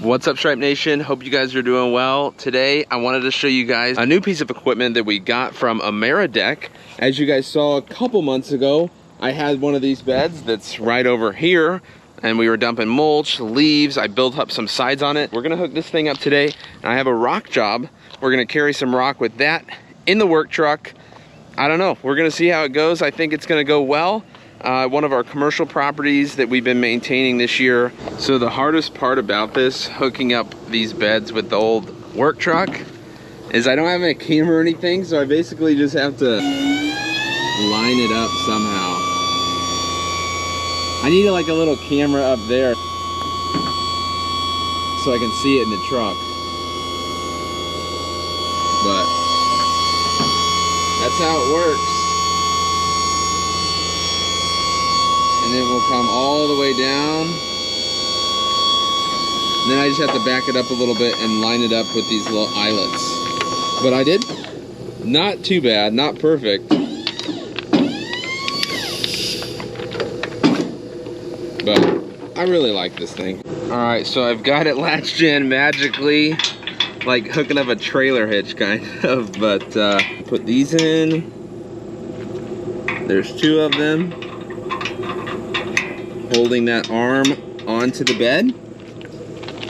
What's up, Stripe Nation? Hope you guys are doing well. Today, I wanted to show you guys a new piece of equipment that we got from AMD. As you guys saw a couple months ago, I had one of these beds that's right over here, and we were dumping mulch, leaves. I built up some sides on it. We're gonna hook this thing up today, and I have a rock job. We're gonna carry some rock with that in the work truck. I don't know, we're gonna see how it goes. I think it's gonna go well. One of our commercial properties that we've been maintaining this year. So the hardest part about this, hooking up these beds with the old work truck, is I don't have a camera or anything, so I basically just have to line it up somehow. I need like a little camera up there so I can see it in the truck. But that's how it works. And then we'll come all the way down. And then I just have to back it up a little bit and line it up with these little eyelets. But I did not too bad, not perfect. But I really like this thing. All right, so I've got it latched in magically, like hooking up a trailer hitch kind of, but put these in. There's two of them, holding that arm onto the bed.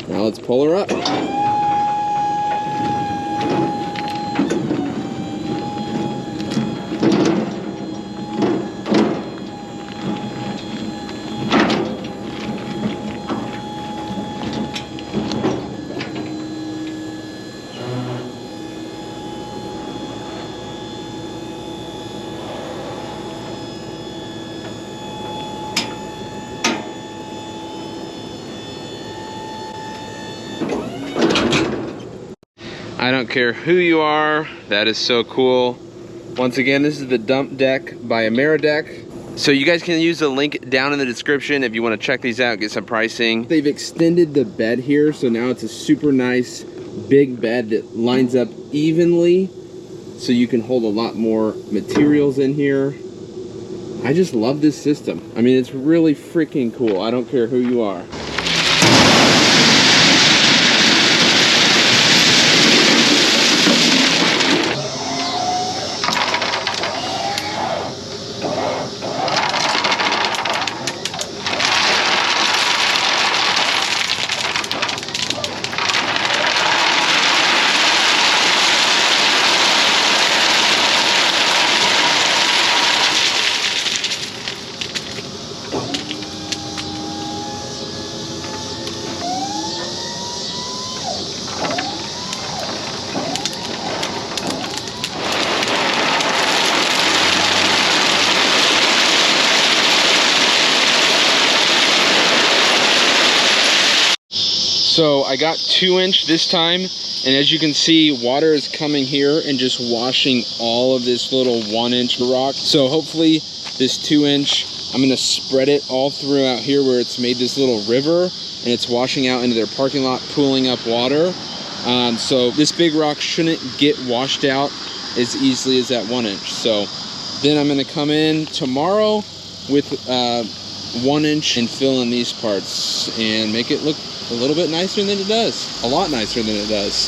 Now let's pull her up. I don't care who you are, that is so cool. Once again, this is the dump deck by AMD. So you guys can use the link down in the description if you want to check these out, get some pricing. They've extended the bed here, so now it's a super nice big bed that lines up evenly, so you can hold a lot more materials in here. I just love this system. I mean, it's really freaking cool. I don't care who you are. So I got 2-inch this time, and as you can see, water is coming here and just washing all of this little 1-inch rock. So hopefully this 2-inch, I'm gonna spread it all throughout here where it's made this little river, and it's washing out into their parking lot, pooling up water. So this big rock shouldn't get washed out as easily as that 1-inch. So then I'm gonna come in tomorrow with 1-inch and fill in these parts and make it look a little bit nicer than it does. A lot nicer than it does.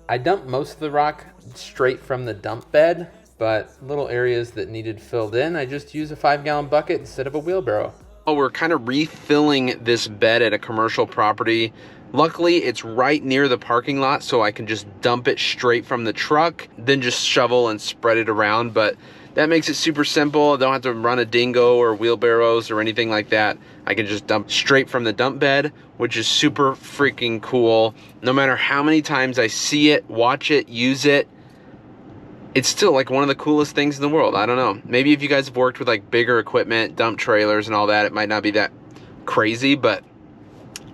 I dumped most of the rock straight from the dump bed, but little areas that needed filled in, I just use a 5-gallon bucket instead of a wheelbarrow. Oh, we're kind of refilling this bed at a commercial property. Luckily, it's right near the parking lot, so I can just dump it straight from the truck, then just shovel and spread it around. But that makes it super simple. I don't have to run a dingo or wheelbarrows or anything like that. I can just dump straight from the dump bed, which is super freaking cool. No matter how many times I see it, watch it, use it, it's still like one of the coolest things in the world. I don't know. Maybe if you guys have worked with like bigger equipment, dump trailers and all that, it might not be that crazy, but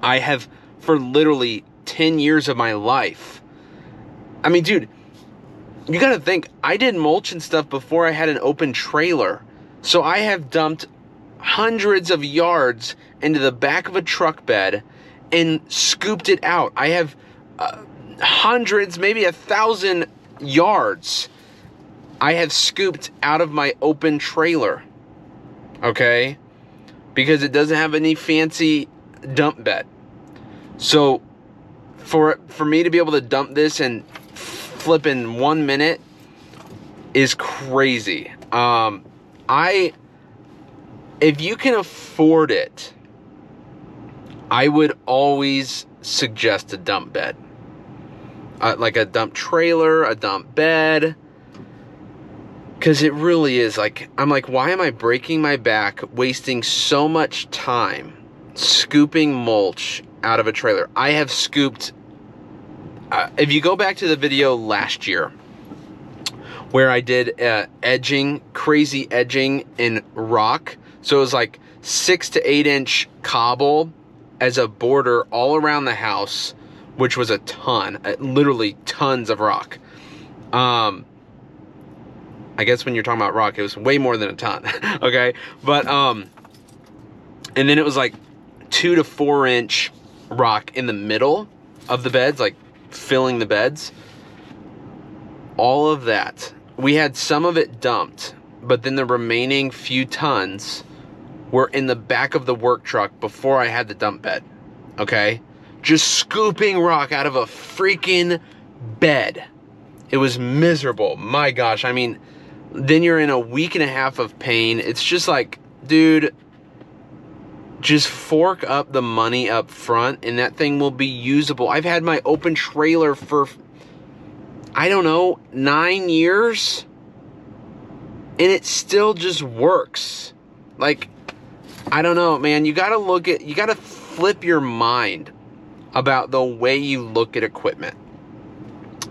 I have for literally 10 years of my life. I mean, dude, you gotta think, I did mulch and stuff before I had an open trailer. So I have dumped hundreds of yards into the back of a truck bed and scooped it out. I have hundreds, maybe 1,000 yards I have scooped out of my open trailer. Okay? because it doesn't have any fancy dump bed. So for me to be able to dump this and flip in 1 minute is crazy. If you can afford it, I would always suggest a dump bed. Like a dump trailer, a dump bed. Because it really is like, I'm like, why am I breaking my back, wasting so much time scooping mulch out of a trailer? I have scooped, if you go back to the video last year, where I did edging, crazy edging in rock. So it was like 6 to 8 inch cobble as a border all around the house, which was a ton, literally tons of rock. I guess when you're talking about rock, it was way more than a ton, okay? But, and then it was like 2 to 4 inch rock in the middle of the beds, like filling the beds. All of that. We had some of it dumped, but then the remaining few tons were in the back of the work truck before I had the dump bed, okay? Just scooping rock out of a freaking bed. It was miserable. My gosh, I mean, then you're in a week and a half of pain. It's just like, dude, just fork up the money up front and that thing will be usable. I've had my open trailer for, I don't know, 9 years, and it still just works. Like, I don't know, man. You gotta flip your mind about the way you look at equipment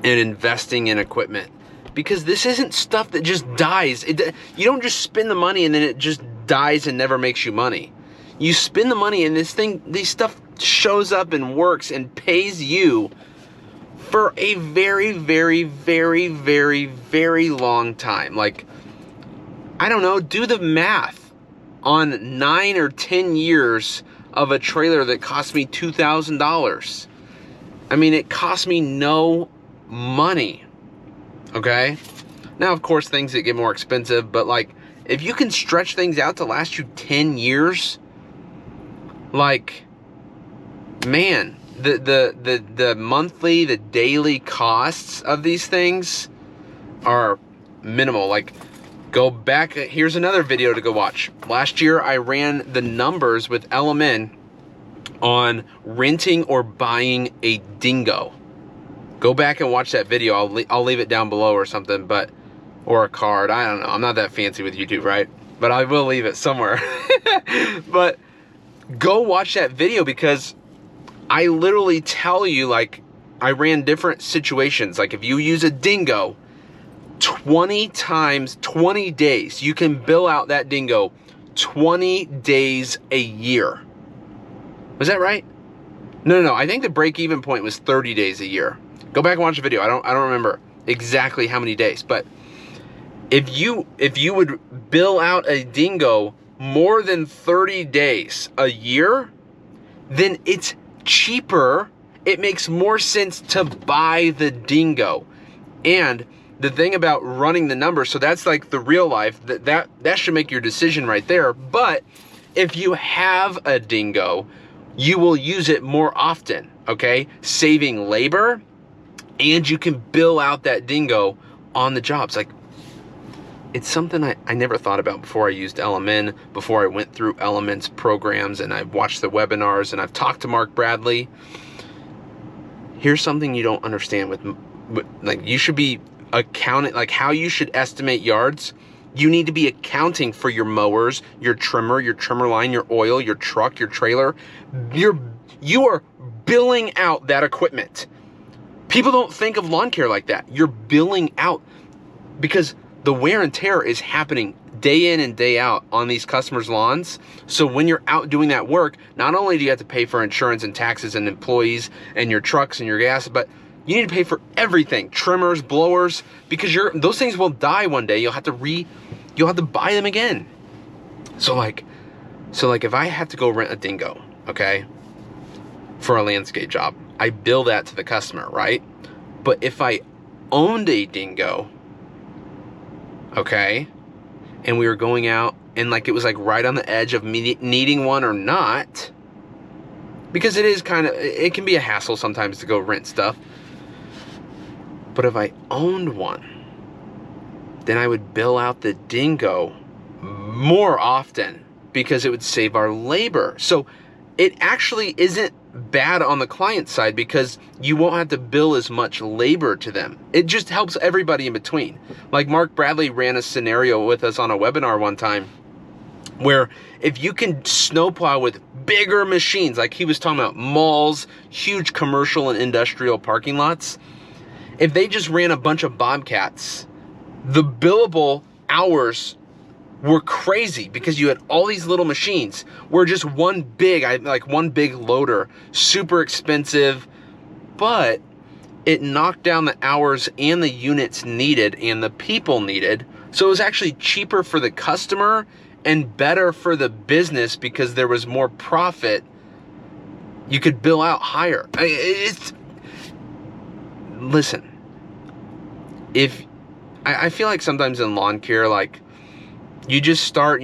and investing in equipment. Because this isn't stuff that just dies. You don't just spend the money and then it just dies and never makes you money. You spend the money and this stuff shows up and works and pays you for a very, very, very, very, very long time. Like, I don't know, do the math on 9 or 10 years of a trailer that cost me $2,000. I mean, it cost me no money. Okay? Now, of course, things that get more expensive, but like, if you can stretch things out to last you 10 years, like, man, the monthly, the daily costs of these things are minimal. Like, go back, here's another video to go watch. Last year, I ran the numbers with LMN on renting or buying a dingo. Go back and watch that video. I'll leave it down below or something, but, or a card. I don't know. I'm not that fancy with YouTube, right? But I will leave it somewhere. But go watch that video because I literally tell you, like, I ran different situations. Like, if you use a dingo, 20 times, 20 days, you can bill out that dingo 20 days a year. Was that right? No. I think the break-even point was 30 days a year. Go back and watch the video. I don't remember exactly how many days, but if you would bill out a dingo more than 30 days a year, then it's cheaper. It makes more sense to buy the dingo. And the thing about running the numbers, so that's like the real life, that should make your decision right there. But if you have a dingo, you will use it more often, okay? Saving labor, and you can bill out that dingo on the jobs. Like, it's something I never thought about before I used LMN, before I went through Element's programs and I watched the webinars and I've talked to Mark Bradley. Here's something you don't understand with like, you should be accounting, like how you should estimate yards. You need to be accounting for your mowers, your trimmer line, your oil, your truck, your trailer. You are billing out that equipment. People don't think of lawn care like that. You're billing out because the wear and tear is happening day in and day out on these customers' lawns. So when you're out doing that work, not only do you have to pay for insurance and taxes and employees and your trucks and your gas, but you need to pay for everything, trimmers, blowers, because those things will die one day. You'll have to buy them again. So like if I have to go rent a dingo, okay, for a landscape job, I bill that to the customer, right? But if I owned a dingo, okay, and we were going out and like it was like right on the edge of me needing one or not, because it is kind of, it can be a hassle sometimes to go rent stuff. But if I owned one, then I would bill out the dingo more often because it would save our labor. So it actually isn't bad on the client side because you won't have to bill as much labor to them. It just helps everybody in between. Like Mark Bradley ran a scenario with us on a webinar one time where if you can snowplow with bigger machines, like he was talking about malls, huge commercial and industrial parking lots, if they just ran a bunch of Bobcats, the billable hours were crazy because you had all these little machines where just one big loader, super expensive, but it knocked down the hours and the units needed and the people needed. So it was actually cheaper for the customer and better for the business because there was more profit. You could bill out higher. Listen, I feel like sometimes in lawn care, like you start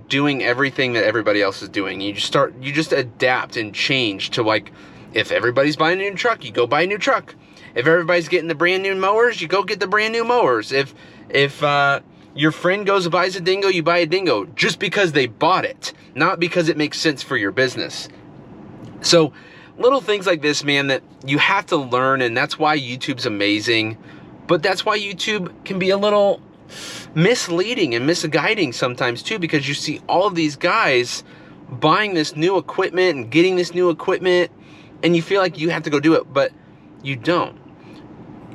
doing everything that everybody else is doing. You just adapt and change to, like, if everybody's buying a new truck, you go buy a new truck. If everybody's getting the brand new mowers, you go get the brand new mowers. If your friend goes and buys a dingo, you buy a dingo just because they bought it, not because it makes sense for your business. So little things like this, man, that you have to learn, and that's why YouTube's amazing. But that's why YouTube can be a little misleading and misguiding sometimes too, because you see all of these guys buying this new equipment and getting this new equipment, and you feel like you have to go do it, but you don't.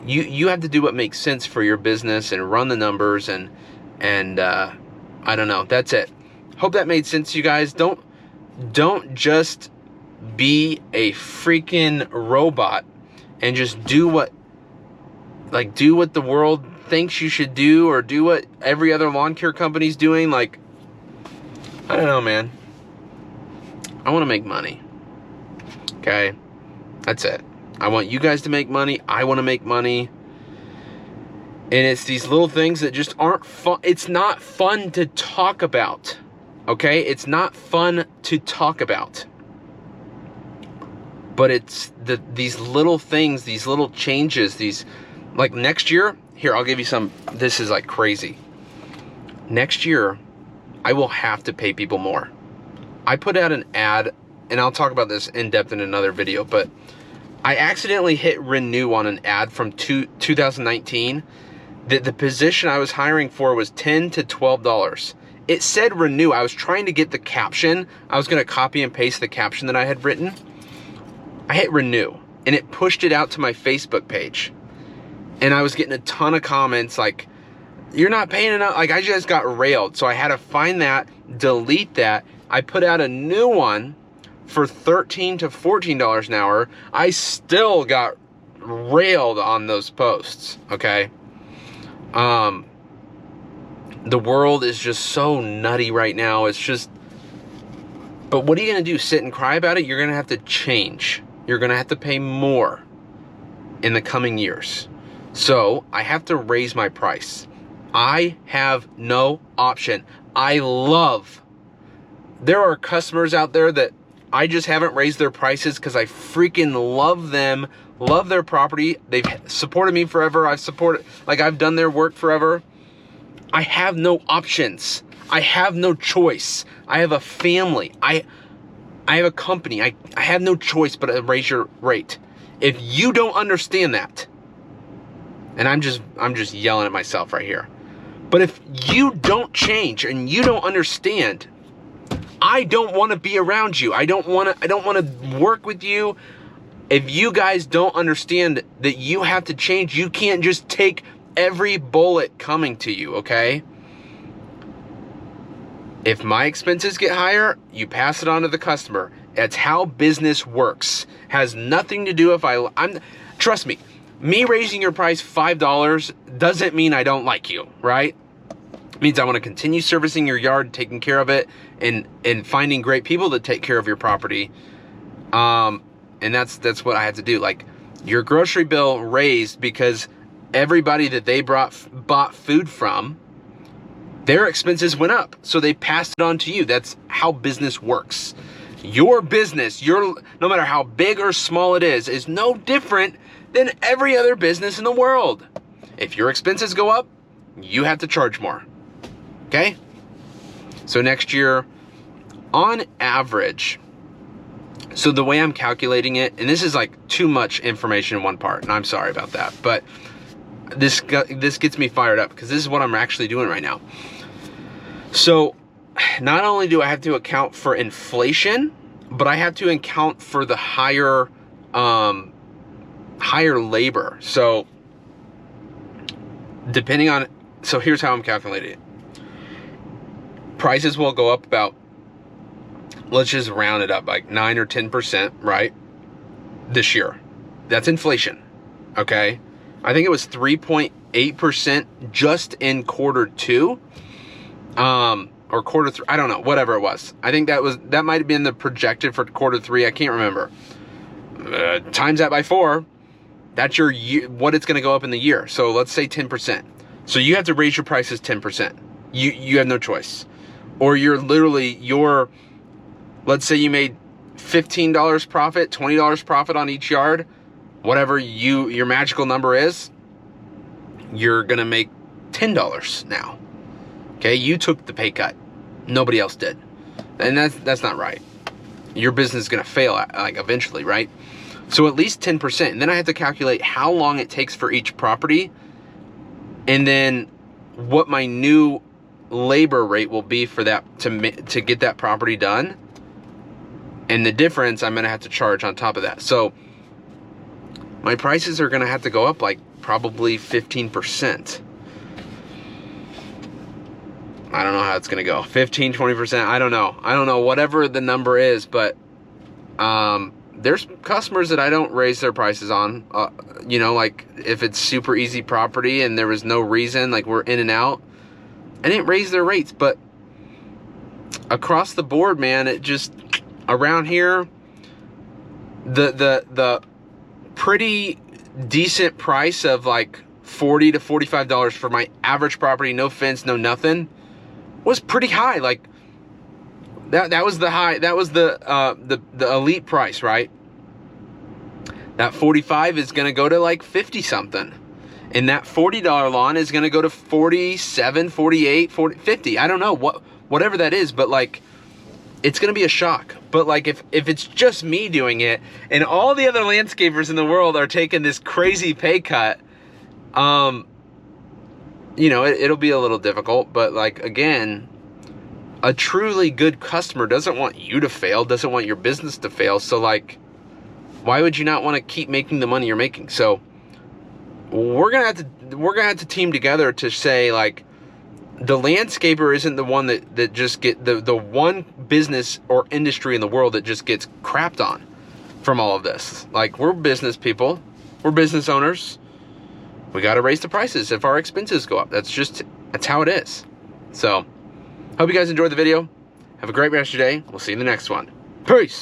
You have to do what makes sense for your business and run the numbers, and I don't know. That's it. Hope that made sense to you guys. Don't just be a freaking robot and just do what the world thinks you should do, or do what every other lawn care company's doing. Like, I don't know, man. I want to make money. Okay? That's it. I want you guys to make money. I want to make money. And it's these little things that just aren't fun. It's not fun to talk about. Okay? It's not fun to talk about. But it's these little things, these little changes, these, like next year, here, I'll give you some, this is like crazy. Next year, I will have to pay people more. I put out an ad, and I'll talk about this in depth in another video, but I accidentally hit renew on an ad from 2019 that the position I was hiring for was $10 to $12. It said renew. I was trying to get the caption. I was going to copy and paste the caption that I had written. I hit renew, and it pushed it out to my Facebook page. And I was getting a ton of comments like, you're not paying enough. Like, I just got railed. So I had to find that, delete that. I put out a new one for $13 to $14 an hour. I still got railed on those posts, okay? The world is just so nutty right now. It's just, but what are you going to do? Sit and cry about it? You're going to have to change. You're going to have to pay more in the coming years. So I have to raise my price. I have no option. There are customers out there that I just haven't raised their prices because I freaking love them, love their property. They've supported me forever. I've done their work forever. I have no options. I have no choice. I have a family. I have a company. I have no choice but to raise your rate. If you don't understand that, and I'm just yelling at myself right here. But if you don't change and you don't understand, I don't want to be around you. I don't want to work with you. If you guys don't understand that you have to change, you can't just take every bullet coming to you, okay? If my expenses get higher, you pass it on to the customer. That's how business works. Has nothing to do trust me. Me raising your price $5 doesn't mean I don't like you, right? It means I want to continue servicing your yard, taking care of it, and finding great people to take care of your property. And that's what I have to do. Like, your grocery bill raised because everybody that they bought food from, their expenses went up, so they passed it on to you. That's how business works. Your business, no matter how big or small it is no different than every other business in the world. If your expenses go up, you have to charge more. Okay? So next year, on average, so the way I'm calculating it, and this is like too much information in one part, and I'm sorry about that, but this gets me fired up because this is what I'm actually doing right now. So not only do I have to account for inflation, but I have to account for the higher labor. So so here's how I'm calculating it. Prices will go up about, let's just round it up, like 9 or 10%, right? This year. That's inflation, okay? I think it was 3.8% just in quarter 2, or quarter 3, I don't know, whatever it was. I think that might have been the projected for quarter 3, I can't remember. Times that by 4, that's your year, what it's gonna go up in the year. So let's say 10%. So you have to raise your prices 10%. You have no choice. Or let's say you made $15 profit, $20 profit on each yard, whatever your magical number is, you're gonna make $10 now. Okay, you took the pay cut. Nobody else did. And that's not right. Your business is gonna fail like eventually, right? So at least 10%. And then I have to calculate how long it takes for each property, and then what my new labor rate will be for that to get that property done. And the difference I'm gonna have to charge on top of that. So my prices are gonna have to go up like probably 15%. I don't know how it's gonna go. 15, 20%, I don't know, whatever the number is, but there's customers that I don't raise their prices on. Like if it's super easy property and there was no reason, like we're in and out, I didn't raise their rates. But across the board, man, it just, around here, the pretty decent price of like $40 to $45 for my average property, no fence, no nothing, was pretty high. Like that was the high, that was the elite price, right? That 45 is gonna go to like 50 something. And that $40 lawn is gonna go to 47, 48, 40, 50. I don't know, whatever that is, but like, it's gonna be a shock. But like, if it's just me doing it and all the other landscapers in the world are taking this crazy pay cut, it'll be a little difficult. But like, again, a truly good customer doesn't want you to fail, doesn't want your business to fail. So like, why would you not want to keep making the money you're making? So we're gonna have to team together to say, like, the landscaper isn't the one that just get the one business or industry in the world that just gets crapped on from all of this. Like, we're business people, we're business owners. We got to raise the prices if our expenses go up. That's how it is. So hope you guys enjoyed the video. Have a great rest of your day. We'll see you in the next one. Peace.